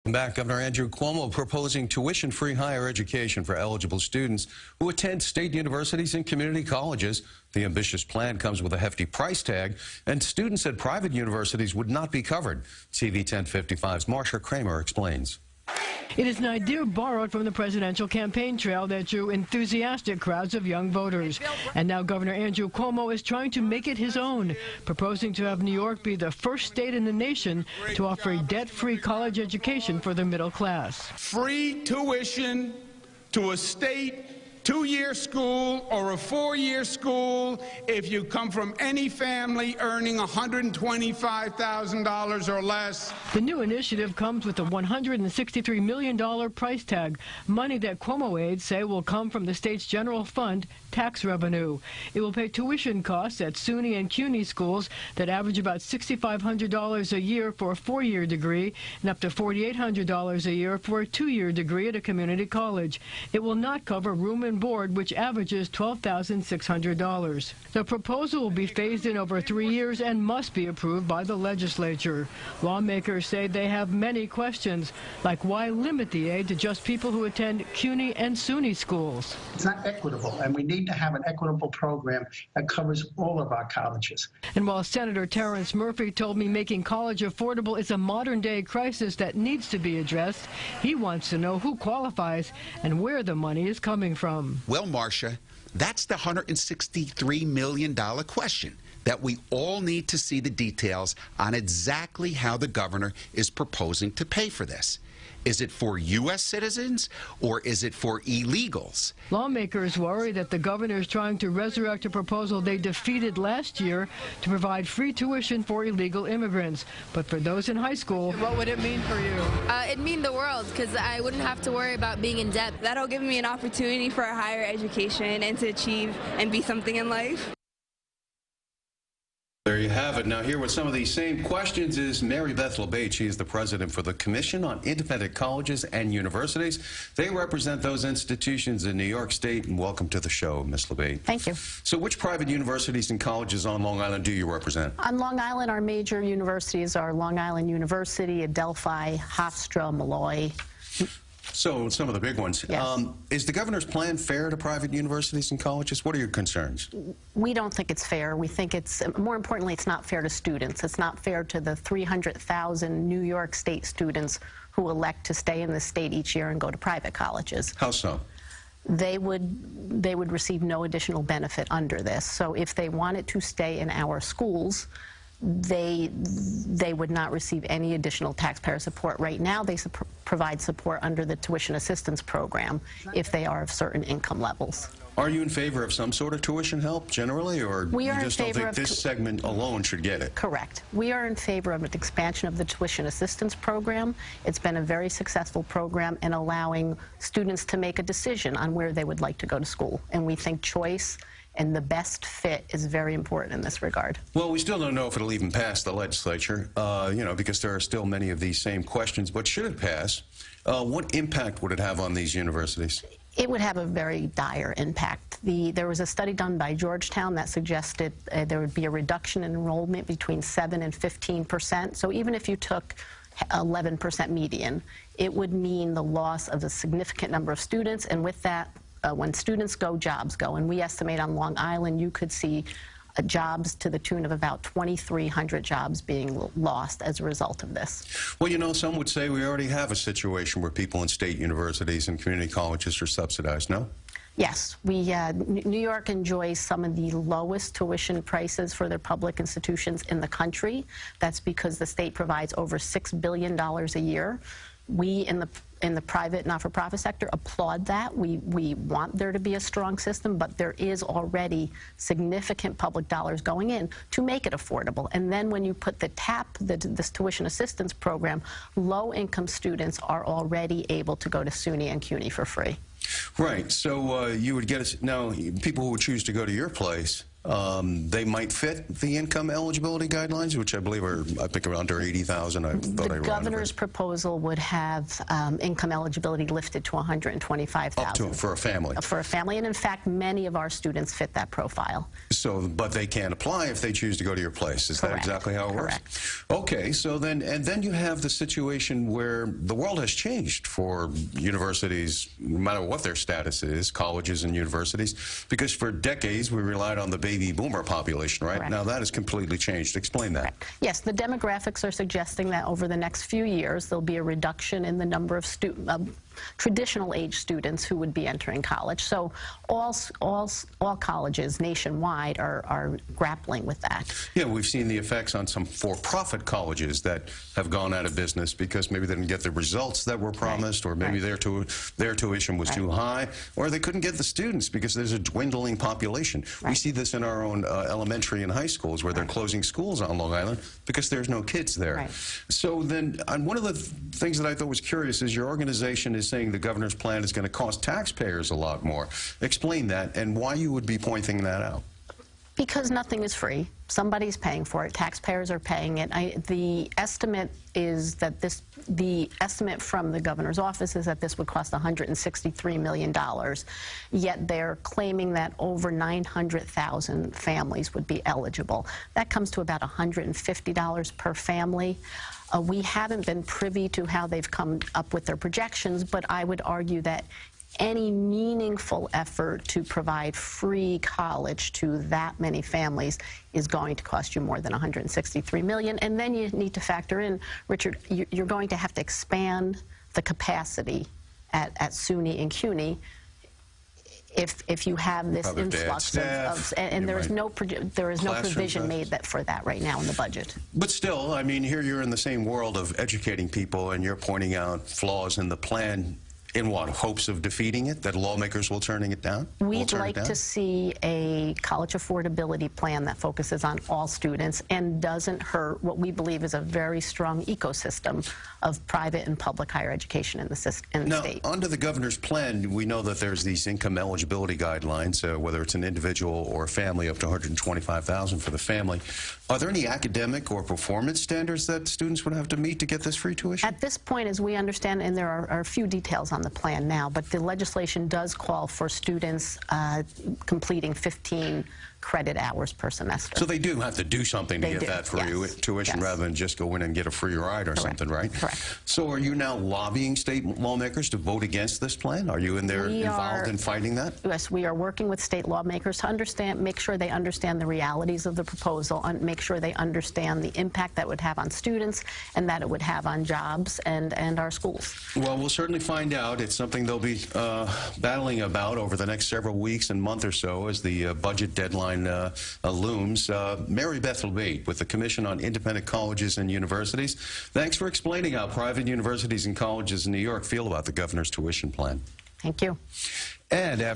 Back, Governor Andrew Cuomo proposing tuition-free higher education for eligible students who attend state universities and community colleges. The ambitious plan comes with a hefty price tag, and students at private universities would not be covered. TV 1055's Marcia Kramer explains. It is an idea borrowed from the presidential campaign trail that drew enthusiastic crowds of young voters. And now Governor Andrew Cuomo is trying to make it his own, proposing to have New York be the first state in the nation to offer a debt-free college education for the middle class. Free tuition to a state two-year school or a four-year school if you come from any family earning $125,000 or less. The new initiative comes with a $163 million price tag, money that Cuomo aides say will come from the state's general fund tax revenue. It will pay tuition costs at SUNY and CUNY schools that average about $6,500 a year for a four-year degree and up to $4,800 a year for a two-year degree at a community college. It will not cover room and board, which averages $12,600. The proposal will be phased in over 3 years and must be approved by the legislature. Lawmakers say they have many questions, like why limit the aid to just people who attend CUNY and SUNY schools? It's not equitable, and we need to have an equitable program that covers all of our colleges. And while Senator Terrence Murphy told me making college affordable is a modern-day crisis that needs to be addressed, he wants to know who qualifies and where the money is coming from. Well, Marcia, that's the $163 million question that we all need to see the details on exactly how the governor is proposing to pay for this. Is it for U.S. citizens or is it for illegals? Lawmakers worry that the governor is trying to resurrect a proposal they defeated last year to provide free tuition for illegal immigrants. But for those in high school, what would it mean for you? It'd mean the world, because I wouldn't have to worry about being in debt. That'll give me an opportunity for a higher education and to achieve and be something in life. There you have it. Now, here with some of these same questions is Mary Beth LeBate. She is the president for the Commission on Independent Colleges and Universities. They represent those institutions in New York State. And welcome to the show, Ms. LeBate. Thank you. So which private universities and colleges on Long Island do you represent? On Long Island, our major universities are Long Island University, Adelphi, Hofstra, Malloy. So some of the big ones. Yes. Is the governor's plan fair to private universities and colleges? What are your concerns? We don't think it's fair. We think it's, more importantly, it's not fair to students. It's not fair to the 300,000 New York State students who elect to stay in the state each year and go to private colleges. How so? They would receive no additional benefit under this. So if they wanted to stay in our schools, they would not receive any additional taxpayer support. Right now, they provide support under the tuition assistance program if they are of certain income levels. Are you in favor of some sort of tuition help generally, or you just don't think this segment alone should get it? Correct. We are in favor of an expansion of the tuition assistance program. It's been a very successful program in allowing students to make a decision on where they would like to go to school. And we think choice and the best fit is very important in this regard. Well, we still don't know if it'll even pass the legislature, you know, because there are still many of these same questions. But should it pass, what impact would it have on these universities? It would have a very dire impact. There was a study done by Georgetown that suggested there would be a reduction in enrollment between 7 and 15%. So even if you took 11% median, it would mean the loss of a significant number of students, and with that, when students go, jobs go. And we estimate on Long Island you could see jobs to the tune of about 2,300 jobs being lost as a result of this. Well, you know, some would say we already have a situation where people in state universities and community colleges are subsidized, no? Yes. New York enjoys some of the lowest tuition prices for their public institutions in the country. That's because the state provides over $6 billion a year. We in the private not-for-profit sector applaud that. We want there to be a strong system, but there is already significant public dollars going in to make it affordable. And then when you put this tuition assistance program, low-income students are already able to go to SUNY and CUNY for free. Right. So you would get us now. People who would choose to go to your place they might fit the income eligibility guidelines, which I believe are, I think, around under 80,000. The governor's proposal would have income eligibility lifted to 125,000. Up to for a family. For a family, and in fact, many of our students fit that profile. So, but they can't apply if they choose to go to your place. Is Correct. that exactly how it works? Correct. Okay, so then, and then you have the situation where the world has changed for universities, no matter what their status is, colleges and universities, because for decades we relied on the baby boomer population, right? Correct. Now that has completely changed. Explain that. Correct. Yes, the demographics are suggesting that over the next few years there'll be a reduction in the number of traditional age students who would be entering college. So all colleges nationwide are grappling with that. Yeah, we've seen the effects on some for-profit colleges that have gone out of business because maybe they didn't get the results that were promised, or maybe their tuition was too high, or they couldn't get the students because there's a dwindling population. We see this in our own elementary and high schools where they're closing schools on Long Island because there's no kids there. So then, one of the things that I thought was curious is your organization is saying the governor's plan is going to cost taxpayers a lot more. Explain that and why you would be pointing that out. Because nothing is free. Somebody's paying for it. Taxpayers are paying it. The estimate is that the estimate from the governor's office is that this would cost $163 million, yet they're claiming that over 900,000 families would be eligible. That comes to about $150 per family. We haven't been privy to how they've come up with their projections, but I would argue that any meaningful effort to provide free college to that many families is going to cost you more than $163 million. And then you need to factor in, Richard, you're going to have to expand the capacity at SUNY and CUNY if you have this influx of and there is no provision made for that right now in the budget. But still, I mean, here you're in the same world of educating people, and you're pointing out flaws in the plan. In what, hopes of defeating it, that lawmakers will turn it down? We'd like to see a college affordability plan that focuses on all students and doesn't hurt what we believe is a very strong ecosystem of private and public higher education in the state. Now, under the governor's plan, we know that there's these income eligibility guidelines, whether it's an individual or a family, up to $125,000 for the family. Are there any academic or performance standards that students would have to meet to get this free tuition? At this point, as we understand, and there are a few details on the plan now, but the legislation does call for students completing 15 credit hours per semester. So they do have to do something to get that free tuition rather than just go in and get a free ride or something, right? Correct. So are you now lobbying state lawmakers to vote against this plan? Are you in there involved in fighting that? Yes, we are working with state lawmakers to make sure they understand the realities of the proposal, and make sure they understand the impact that would have on students and that it would have on jobs and our schools. Well, we'll certainly find out. It's something they'll be battling about over the next several weeks and month or so as the budget deadline looms. Mary Beth LeBate with the Commission on Independent Colleges and Universities. Thanks for explaining how private universities and colleges in New York feel about the governor's tuition plan. Thank you. And after